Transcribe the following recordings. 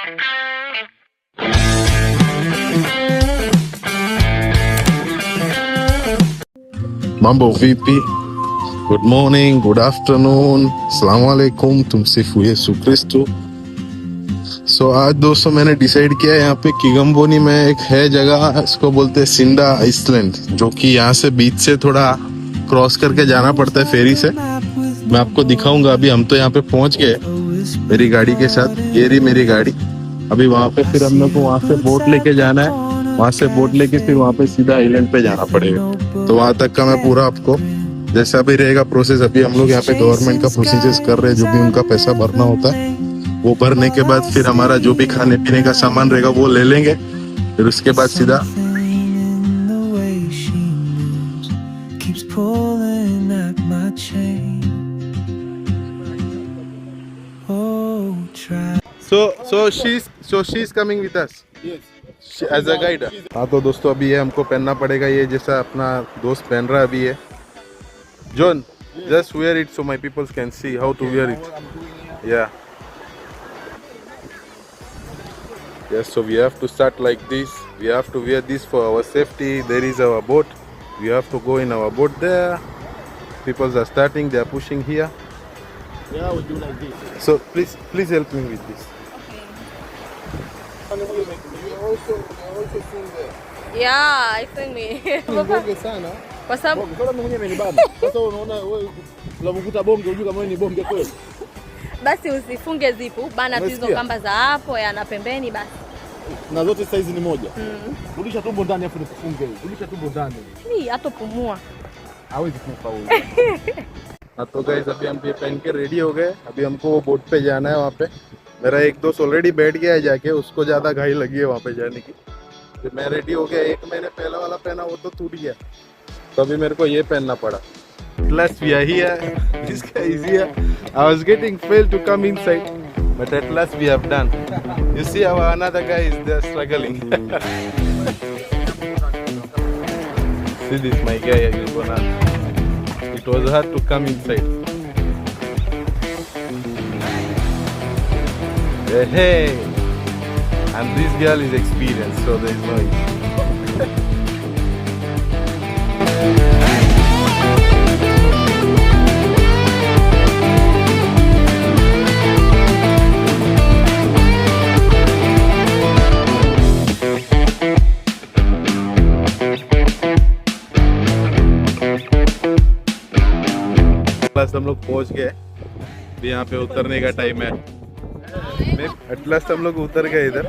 Mambo vipi? Good morning, good afternoon, अस्सलाम वालेकुम, तुमसिफ यीशु क्रिस्तो। सो आज दोस्तों मैंने डिसाइड किया है यहाँ पे किगम्बोनी में एक है जगह, इसको बोलते हैं सिंडा आइसलैंड, जो कि यहाँ से बीच से थोड़ा क्रॉस करके जाना पड़ता है फेरी से। मैं आपको दिखाऊंगा। अभी हम तो यहाँ पे पहुंच गए मेरी गाड़ी के साथ, ये रही मेरी गाड़ी। अभी वहाँ पे फिर हम लोग को वहाँ से बोट लेके जाना है, वहाँ से बोट लेके फिर वहाँ पे सीधा आइलैंड पे जाना पड़ेगा। तो वहाँ तक का मैं पूरा आपको जैसा भी रहेगा प्रोसेस। अभी हम लोग यहाँ पे गवर्नमेंट का प्रोसीजर्स कर रहे हैं, जो भी उनका पैसा भरना होता है वो भरने के बाद फिर हमारा जो भी खाने पीने का सामान रहेगा वो ले लेंगे। फिर उसके बाद सीधा so she's coming with us as a guide. हाँ तो दोस्तों अभी ये हमको पहनना पड़ेगा, ये जैसा अपना दोस्त पहन रहा है अभी ये। John, just wear it so my people can see how to wear it. Yeah. Yes, so we have to start like this. We have to wear this for our safety. There is our boat. We have to go in our boat there. People are starting, they are pushing here. Yeah, we do like this. So please help me with this. You also sing there. Yeah, I think me. Bonge sana. Kwa sababu Bonge, mimi mwenyewe ni baba. Sasa unaona wewe unamkuta bonge unajua kama ni bonge kweli. Basi usifunge zipu, bana tu hizo kamba za hapo yana pembeni basi. Na zote size ni moja. Rudisha tumbo ndani afu nikufunge. Rudisha tumbo ndani. Ni hatopumua. Hawezi kufa huyo. हाँ तो guys अभी हम ये पहन के ready हो गए। अभी हमको वो बोट पे जाना है। वहाँ पे मेरा एक दोस्त ऑलरेडी बैठ गया है जाके, उसको ज़्यादा घाई लगी है वहाँ पे जाने की। तो मैं रेडी हो गया। एक मैंने पहला वाला पहना वो तो टूट गया, तो अभी मेरे को ये पहनना पड़ा। Plus we are here. This guy is here. I was getting failed to come inside, but at last we have done. You see our another guy is there struggling. See this my guy, it was hard to come inside. Hey, and this girl is experienced, so there is no issue. हम लोग पहुंच गए। अभी यहाँ पे उतरने का time है। एट लास्ट हम लोग उतर गए इधर।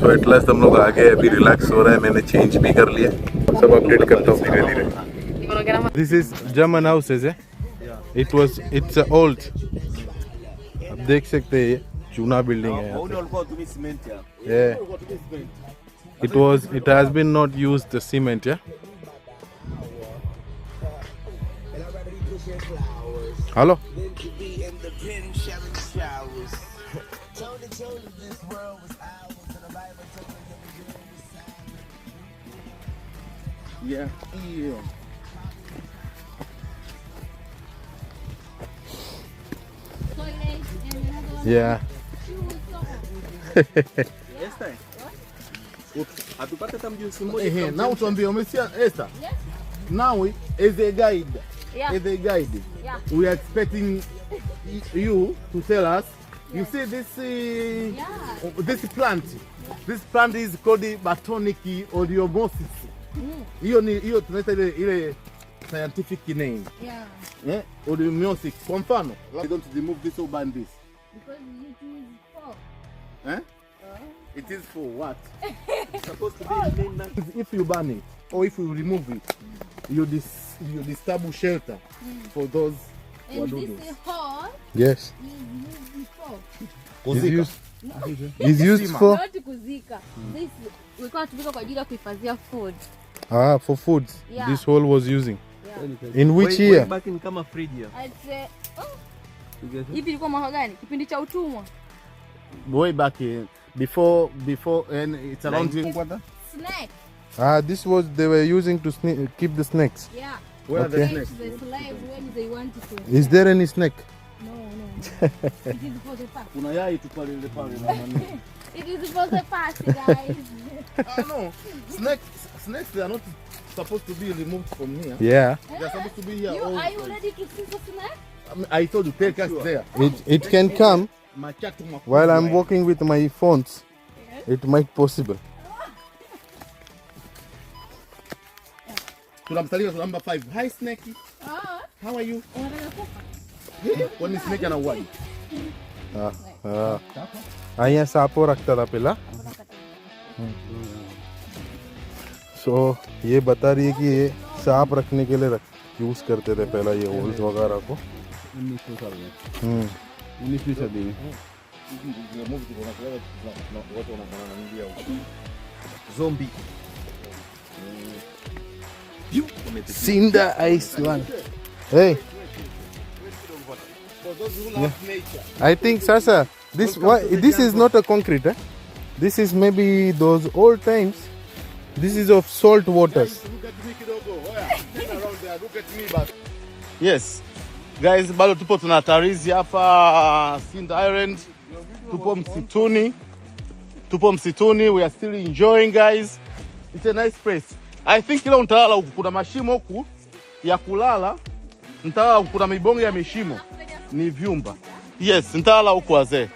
तो एट लास्ट हम लोग आ गए। अभी रिलैक्स हो रहा है, मैंने चेंज भी कर लिया। सब अपडेट करता हूँ धीरे धीरे। दिस इज जर्मन हाउसेज है। इट्स ओल्ड, आप देख सकते हैं ये चूना बिल्डिंग है यहाँ पे। It has been not used cement. या hello Yeah. Yeah. Now tuambie umesikia Esther? Now as a guide. Yeah. As a guide. Yeah. We are expecting you to tell us. You see this this plant. This plant is called Batonic oleomosis. Hiyo tunaita ile scientific name. Yeah. Oleomosis. Kwa mfano, we don't remove this or ban this. Because it is for. It is for what? It's supposed to be main. If you ban it or if you remove it, you disturb shelter for those wadudu. This hole yes is used for not kuzika. This we can't tumika kwa ajili ya kuhifadhia food. For food. Yeah. This hole was using. Yeah. In which year? Back in kama fridge. I'd say Hivi ilikuwa mwaka gani? Kipindi cha utumwa. Way back before and it's around Snake. This was they were using to keep the snakes. Yeah. where are the Okay. snakes? The slaves when they wanted to. Is there any snake? No. It is for the past. Kuna yai tu pale ile pale na nani. It is for the past, guys. No. Snakes they are not supposed to be removed from here. Yeah. They are supposed to be here all Are you time. ready to see the snake? I told you take us there. It can come Machatu makubwa. while I'm walking with my phones. It might possible. Tunamsalia kwa number 5. Hi Snakey. How are you? Kwani snake anauaje? यहाँ सांपों रखता था पहला. So ये बता रही है कि ये सांप रखने के लिए यूज करते थे पहला ये होल्स वगैरह को. 19वीं सदी में. Zombie. Sinda Island. Hey, For those who love nature. I think Sasa, this is not a concrete. This is maybe those old times. This is of salt waters. Look at me kidogo. Oya, turn around there. Look at me back. Yes. Guys, bado tupo tunatarizi hapa Sinda Island. Tupo msituni. We are still enjoying, guys. It's a nice place. I think kila untalala huku kuna mashimo huku ya kulala. Ntalala huku kuna mibonge ya mishimo. Ni vyumba. Yes, ntalala huku wazee.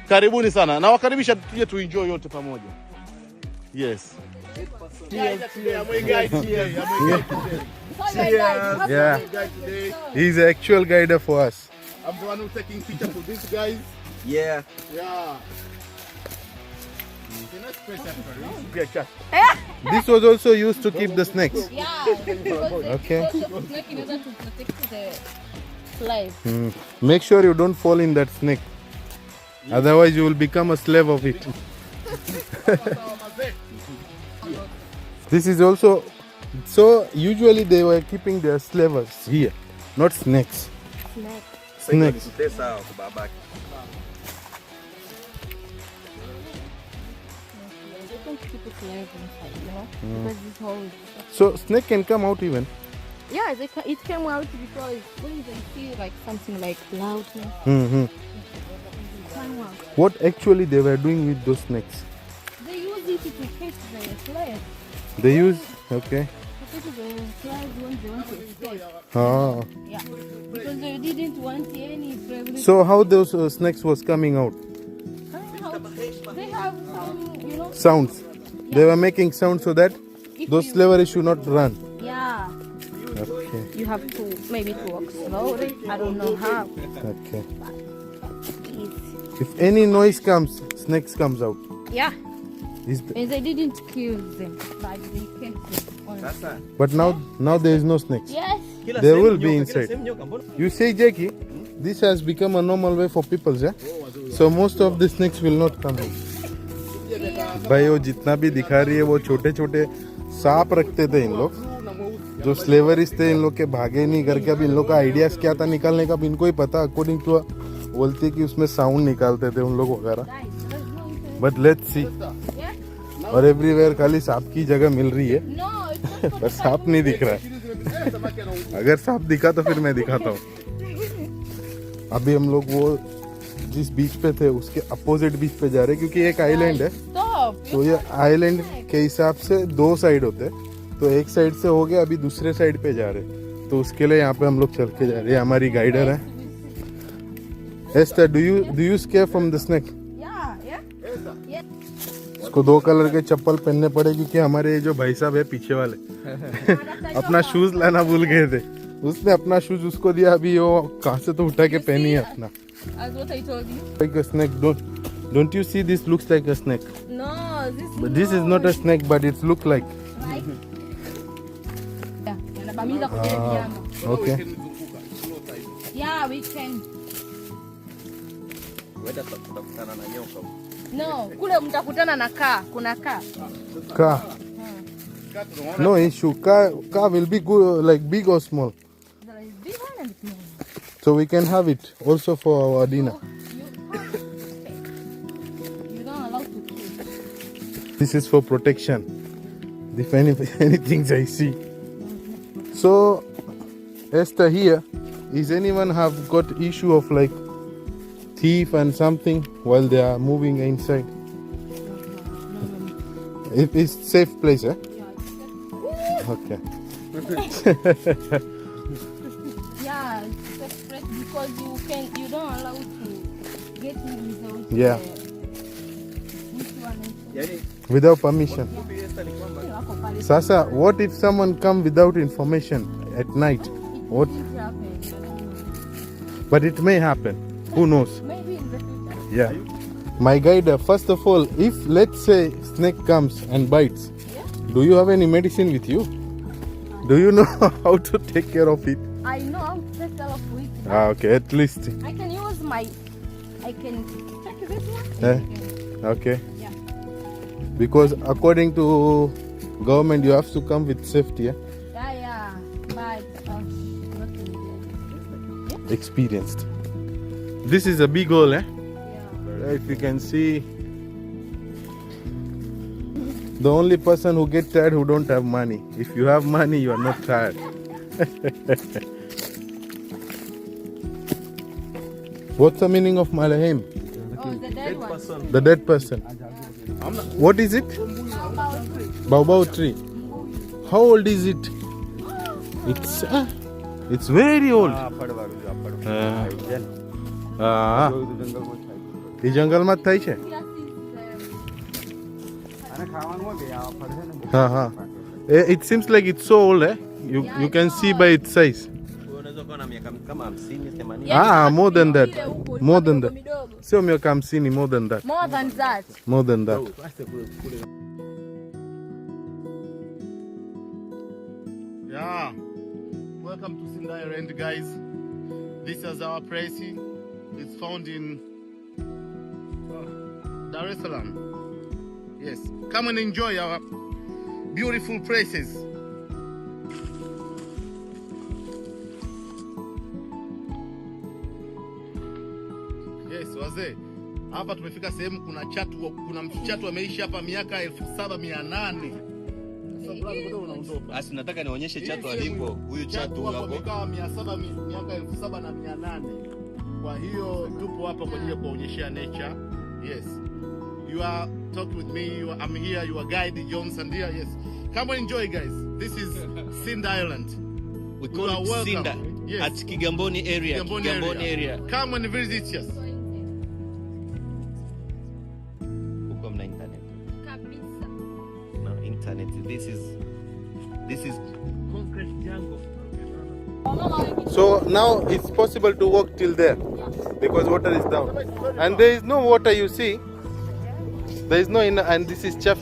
Karibuni sana. Na wakaribisha tuje tu enjoy yote pamoja. Yes. Cheers. Yeah, he's the actual guide for us. I'm the one who's taking picture for these guys. Yeah. Yeah. This was also used to keep the snakes. Yeah. Okay. Snake in order to protect the slaves. Make sure you don't fall in that snake. Otherwise, you will become a slave of it. This is also so. Usually, they were keeping their slavers here, not snakes. Snakes. Pesa kubabaki. They don't keep the slaves inside, you know? Because this whole... So snake can come out even. Yeah, it came out because when they see like something like loudness, Mm-hmm. come out. What actually they were doing with those snakes? They use it to catch the slaves. They use okay. To catch the slaves when they want to escape. Ah. Yeah. Because they didn't want any privilege. So how those snakes was coming out? They have some, you know... Sounds. They were making sounds so that if those you- slavery should not run. Yeah. Okay. You have to maybe to walk slowly. I don't know how. Okay. Easy. If any noise comes, snakes comes out. Yeah. Is And they didn't kill them, but they kept them. on- Sasa. but now there is no snakes. Yes. Kila There sehemu will be nyoka, inside. Kila sehemu nyoka, mbona? You say, Jackie, this has become a normal way for people, yeah? So most of the snakes will not come out. भाई वो जितना भी दिखा रही है वो छोटे छोटे सांप रखते थे इन लोग जो स्लेवरिस्ट थे इन लोग के भागे नहीं करके अब इन लोग का आइडियाज क्या था निकालने का अब इनको ही पता अकॉर्डिंग टू बोलते कि उसमें साउंड निकालते थे उन लोग वगैरह बट लेट्स सी और एवरीवेयर खाली सांप की जगह मिल रही है No, it's not पर सांप नहीं दिख रहा है अगर सांप दिखा तो फिर मैं दिखाता हूँ अभी हम लोग वो जिस बीच पे थे उसके अपोजिट बीच पे जा रहे हैं क्योंकि एक आइलैंड है stop. तो ये आइलैंड के हिसाब से दो साइड होते हैं तो एक साइड से हो गया अभी दूसरे साइड पे जा रहे हैं तो उसके लिए यहाँ पे हम लोग चल के जा रहे हैं हमारी गाइडर है Esther do you scare from the snake Yeah. इसको 2 कलर के चप्पल पहनने पड़े क्योंकि हमारे ये जो भाई साहब है पीछे वाले अपना शूज लाना भूल गए थे उसने अपना शूज उसको दिया अभी वो कहाँ से तो उठा के पहनी है अपना As what I told you. like a snake don't you see this looks like a snake No, but this is not a snake but it look like right. Yeah, yanabamiza kuja nyama. okay Yeah, we can. Huenda tutakutana na nyoka huko. No, kule mtakutana na kaa, kuna kaa. car no issue car will be good like big or small There is big one and small. So we can have it also for our dinner. You're not allowed to kill. This is for protection. If anything I see. So, Esther, here, is anyone have got issue of like thief and something while they are moving inside? It is safe place, eh? Okay. Yeah, it's separate because you don't allow to get in without Yeah. which one Yaani Without permission. fupi Esther ni kwamba wako pale. Sasa, what if someone come without information at night? What? It happen. But it may happen. Who knows? Maybe in the future. Yeah. My guide, first of all, if let's say snake comes and bites, do you have any medicine with you? Do you know how to take care of it? I know how to take care of it. Okay, at least. I can use I can take this one. Eh? Okay. Yeah. Because according to government, you have to come with safety, yeah? Yeah. But not in Experienced. This is a big hole, eh? yeah. If you can see, the only person who get tired who don't have money. If you have money, you are not tired. What's the meaning of Malahim? Oh, the dead one. person. The dead person. What is it? Baobab tree. How old is it? It's very old. હા એ જંગલમાં જ થાય છે હા it seems like it's so old, eh? You can see by its size. Unaweza kuwa na miaka kama 50, 80. More than that. More than that. Sio miaka 50, more than that. More than that. More than that. Yeah. Welcome to Sinda Island, guys. This is our place. It's found in Dar-es-salaam. Yes. Come and enjoy our beautiful places. Yes, wazee. Hapa tumefika sehemu kuna mchatu ameishi hapa miaka 7800. Basi nataka nionyeshe chatu alipo. Huyu chatu hapo amekaa miaka 7800. Kwa hiyo tupo hapa kwa ajili ya kuonyesha nature. Yes. You are talking with me. I'm here. You are guide Johnson here. Yes. Come and enjoy, guys. This is Sinda Island. we call it Sinda. Yes. At Kigamboni area. Kigamboni area. Come and visit us. Huko mna internet. Kabisa. No internet. This is concrete jungle. So now it's possible to walk till there because water is down. And there is no water, you see. There is no and this is chaff.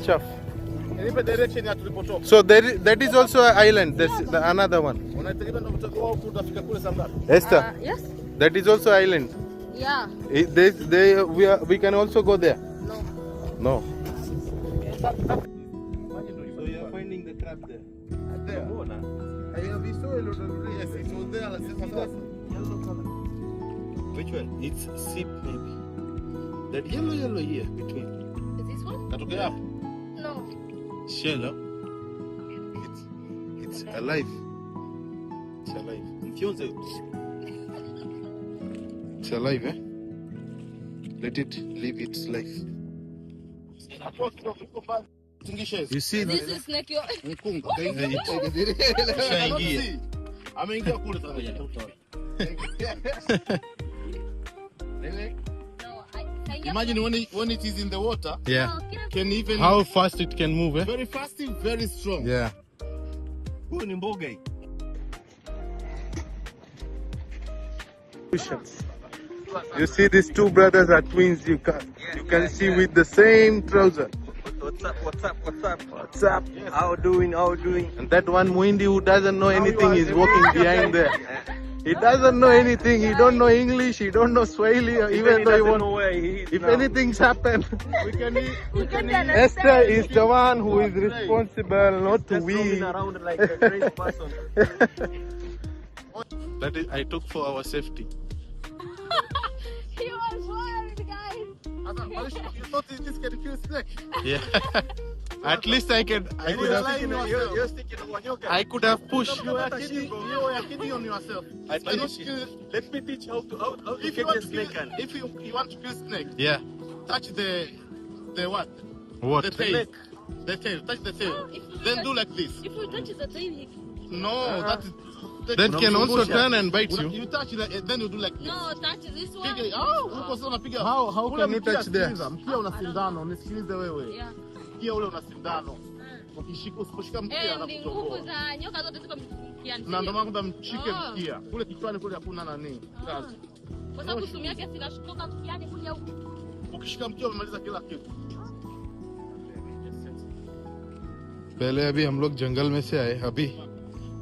Nipe direction ya tulipotoka. So that is also an island. There's another one. Unategemea utakuwa huko utafika kule saa ngapi? Esther, Yes. that is also island. Yeah. We can also go there. No. So you are finding the trap there. there. I have saw a lot of yes, it was there. Yellow color. Which one? It's sip maybe. That yellow here between. Is this one? Katokea hapo. No. Shallow. It's alive. It's alive. Mfyonze. It's alive, eh? Let it live its life. You see This is snake. Mkunga. Ameingia kule sasa. Imagine when it is in the water. Yeah. Can even How fast it can move, eh? very fast, very strong. Yeah. Huyu ni mboga hii. You see these two brothers are twins. You can see with the same trouser. What's up? How doing? And that one Muindi who doesn't know anything is walking behind there. He doesn't know anything. He don't know English. He don't know Swahili. Even though he won't. If anything's happened, You can understand. Esther is the one who is responsible, not we. Around like a crazy person. That is, I took for our safety. He was worried, guys. You thought this can kill snake? Yeah. At least I could have You're sticking on your I could have pushed. You are kidding on yourself. I Cannot finish kill. it. Let me teach how to If you get want a to snake kill, and if you want to kill snake, Yeah. touch the what? What? The tail. The tail. Touch the tail. Then do like this. If you touch the tail, No, that is. That can also turn and bite you. You touch it, then you do like this. no, touch this one. Piga. Uko sasa unapiga. How Ule can you mkia touch there? sikiliza, mkia una sindano, nisikilize wewe. Yeah. Mkia ule una sindano. Ukishika usiposhika mkia Ni nguvu anakutoboa. za nyoka zote ziko mkiani. Na ndio maana kwamba mshike Ah. mkia. Kule kichwani kule hakuna nani. Kazi. Kwa sababu sumu yake sinashutoka mkiani kuja huku. Ukishika mkia umemaliza kila kitu. पहले अभी हम लोग जंगल में से आए, अभी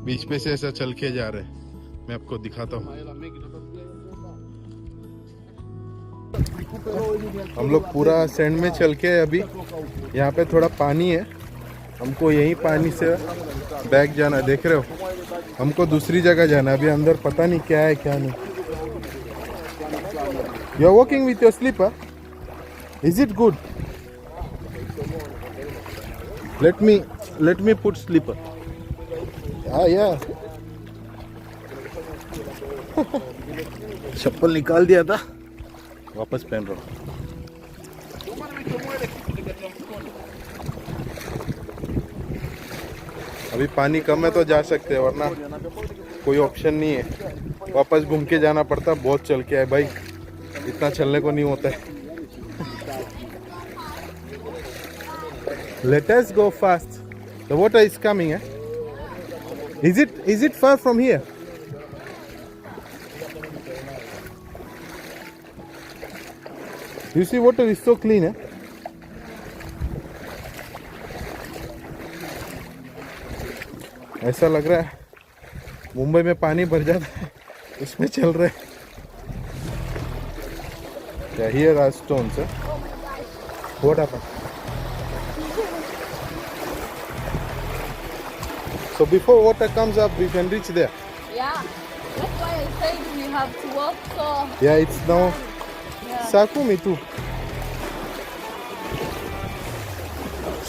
बीच में से ऐसा चल के जा रहे हैं. मैं आपको दिखाता हूँ. हम लोग पूरा सैंड में चल के अभी यहाँ पे थोड़ा पानी है, हमको यही पानी से बैक जाना है. देख रहे हो, हमको दूसरी जगह जाना है. अभी अंदर पता नहीं क्या है क्या नहीं. You are walking with your slipper? Is it good? let me put slipper. Yeah. चप्पल निकाल दिया था, वापस पहन रहा हूँ. अभी पानी कम है तो जा सकते हैं, वरना कोई ऑप्शन नहीं है. वापस घूम के जाना पड़ता. बहुत चल के आए भाई, इतना चलने को नहीं होता है. Let us go fast. The water is coming, eh? Is it far from here? You see, water is so clean, eh? ऐसा लग रहा है मुंबई में पानी भर जाता है, उसमें चल रहे हैं. Yeah, here are stones, eh? What happened? So before water comes up, we can reach there. Yeah. That's why I said we have to walk so. Yeah, it's now Yeah. Sakumi too.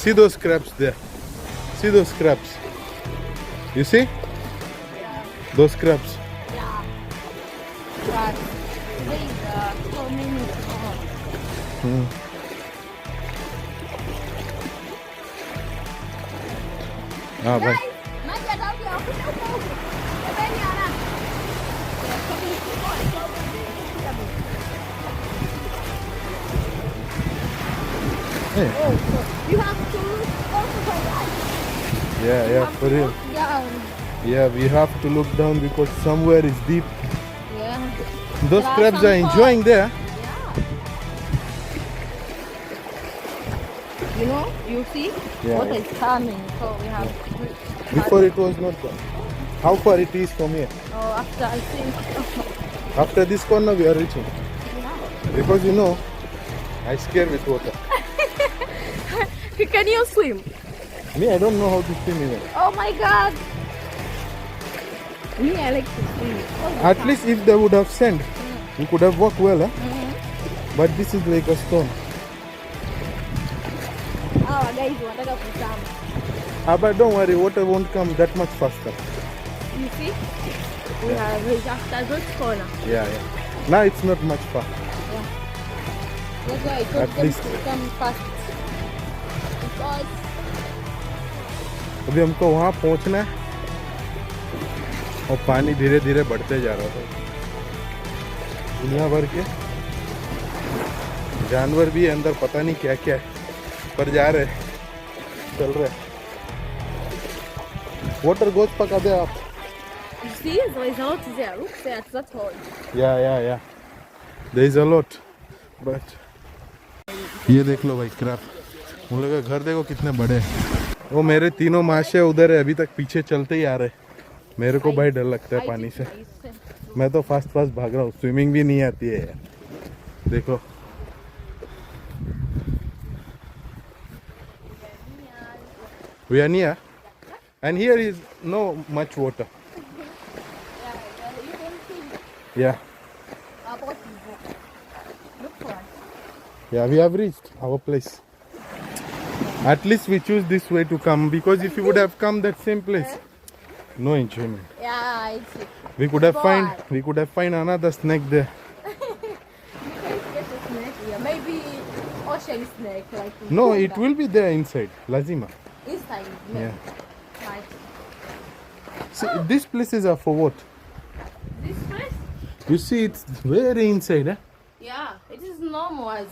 See those crabs there. See those crabs. You see? Those crabs. Yeah. But there is so many. हाँ भाई. Maji atakuja huko huko. Pembeni haraka. Hey. You have to look also for right. Yeah, for real. Down. Yeah, we have to look down because somewhere is deep. Yeah. Those There are crabs some are enjoying there. Yeah. You know, you see, Yeah, water yeah. is coming, so we have to. Before it was not gone. How far it is from here? Oh, after I think. After this corner we are reaching. Because you know, I scared with water. Can you swim? Me, I don't know how to swim even. Oh my God. Me, I like to swim. At least if they would have sand, we could have walked well, eh? But this is like a stone. Our guys wanataka kuzama. But don't worry, water won't come that much faster. You see? We have reached after this corner. Yeah. Now it's not much far. That's why I told At them least- to come fast. Because अभी हमको वहाँ पहुँचना है और पानी धीरे धीरे बढ़ते जा रहा था. दुनिया भर के जानवर भी है अंदर, पता नहीं क्या क्या है, पर जा रहे हैं, चल रहे हैं. वाटर गोज पका दे आप. you see, there is a lot there. Look there at that hole. Yeah. There is a lot. But ये देख लो भाई क्रैप. उन लोगों का घर देखो कितने बड़े हैं. वो मेरे तीनों माशे उधर है, अभी तक पीछे चलते ही आ रहे. मेरे को भाई डर लगता है पानी से. मैं तो फास्ट भाग रहा हूँ. स्विमिंग भी नहीं आती है यार. देखो we are near and here is no much water. You can Yeah. About to go. Look for us. Yeah, we have reached our place. At least we choose this way to come, because if you would have come that same place, no enjoyment. Yeah, it's We could have bored. find another snack there. You can get a snake here. Maybe ocean snake like in No, Tonga. it will be there inside Lazima. Inside. Yeah. Right. See, these places are for what? This place? You see, it's very inside, eh? Yeah, it is normal as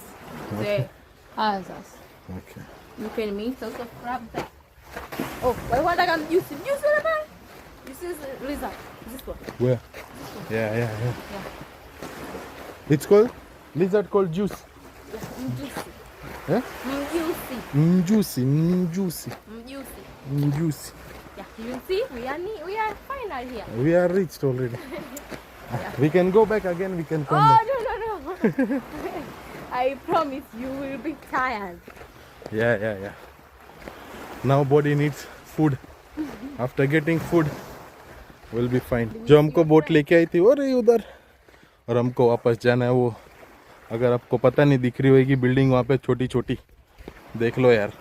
the others. Okay. You can meet lots of crab there. Oh, I want to come use it. Use it, man. This is lizard. This one. Where? Yeah. It's called lizard called juice. Yeah, mjusi. Eh? Mjusi. Mjusi. Yeah, you see, we are final here. We are reached already. We can go back again. We can come back. No. I promise you will be tired. Yeah. Now body needs food. After getting food, we'll be fine. जो हमको boat लेके आई थी वो रही उधर, और हमको वापस जाना है वो. अगर आपको पता नहीं दिख रही होगी बिल्डिंग वहाँ पे छोटी छोटी, देख लो यार.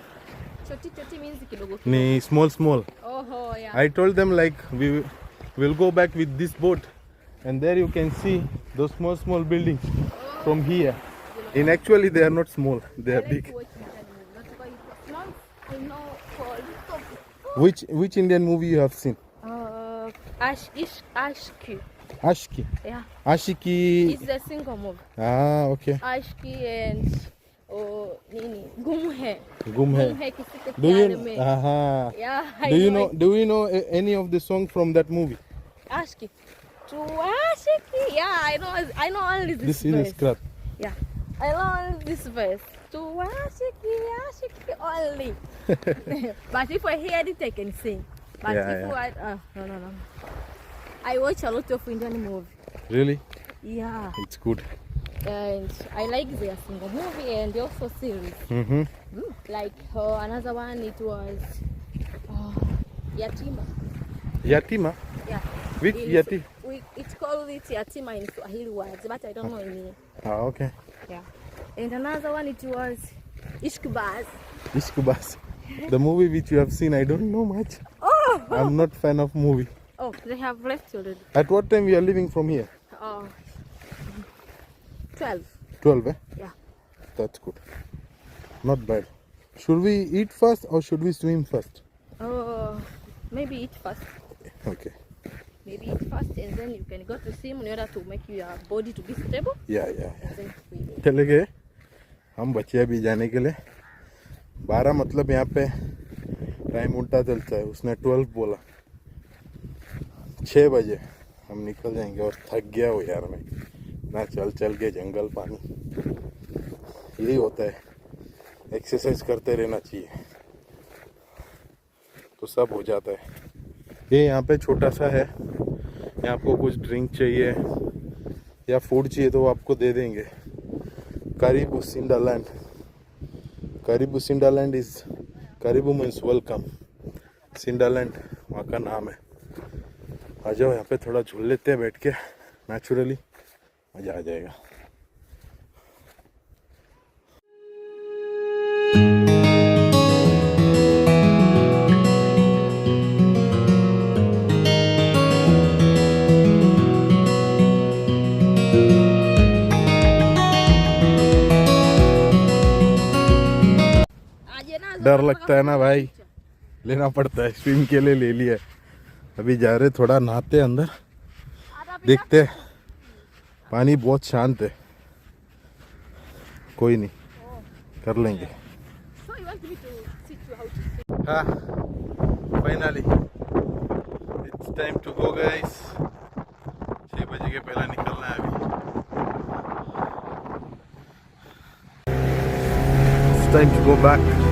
Choti means kidogo. नहीं, small. Oh, yeah. I told them like we will go back with this boat, and there you can see those small buildings from here. In actually they are not small, they are big. I know for little. Which Indian movie you have seen? Ashki. Ashki. Yeah. Ashiki. It's a single movie. Ah, okay. Ashki and nini Gum hai. Gum hai. Kisi ke Do you? pyar mein. Aha. Yeah. Do you know any of the song from that movie? Ashki. To Ashki. Yeah, I know only this This verse. is scrap. Yeah. I know only this verse. To Ashki only. But if I hear it, I can sing. But no. I watch a lot of Indian movies. Really? Yeah. It's good. And I like their single movie and also series. Mm-hmm. Like another one, it was Yatima. Yatima? Yeah. Which Yati? It's called it Yatima in Swahili words, but I don't know any. Ah, okay. Yeah. And another one, it was Ishkbaz. Ishkubas. The movie which you have seen, I don't know much. Oh! I'm not fan of movie. Oh, they have left already. At what time we are leaving from here? 12. 12, eh? Yeah. That's good. Not bad. Should we eat first or should we swim first? Maybe eat first. Okay. Maybe eat first and then you can go to swim in order to make your body to be stable. Yeah. And then swim. चले गए हम बच्चे अभी जाने के लिए. 12 मतलब यहाँ पे टाइम उल्टा चलता है. उसने 12 बोला. 6 बजे हम निकल जाएंगे और थक गया हो यार मैं. ना चल के जंगल पानी. यही होता है. एक्सरसाइज करते रहना चाहिए तो सब हो जाता है. ये यहाँ पे छोटा सा है. यहाँ आपको कुछ ड्रिंक चाहिए या फूड चाहिए तो वो आपको दे देंगे. Karibu Sinda Land. Karibu Sinda Land is Karibu means welcome. Sinda Land वहाँ का नाम है. आ जाओ यहाँ पे थोड़ा झूल लेते हैं बैठ के. नेचुरली मजा आ जाएगा. डर लगता है ना भाई. लेना पड़ता है. स्विम के लिए ले लिया. अभी जा रहे थोड़ा नहाते अंदर. देखते पानी बहुत शांत है. कोई नहीं कर लेंगे. हाँ finally it's time to go guys. 6 बजे के पहले निकलना है अभी. It's time to go back.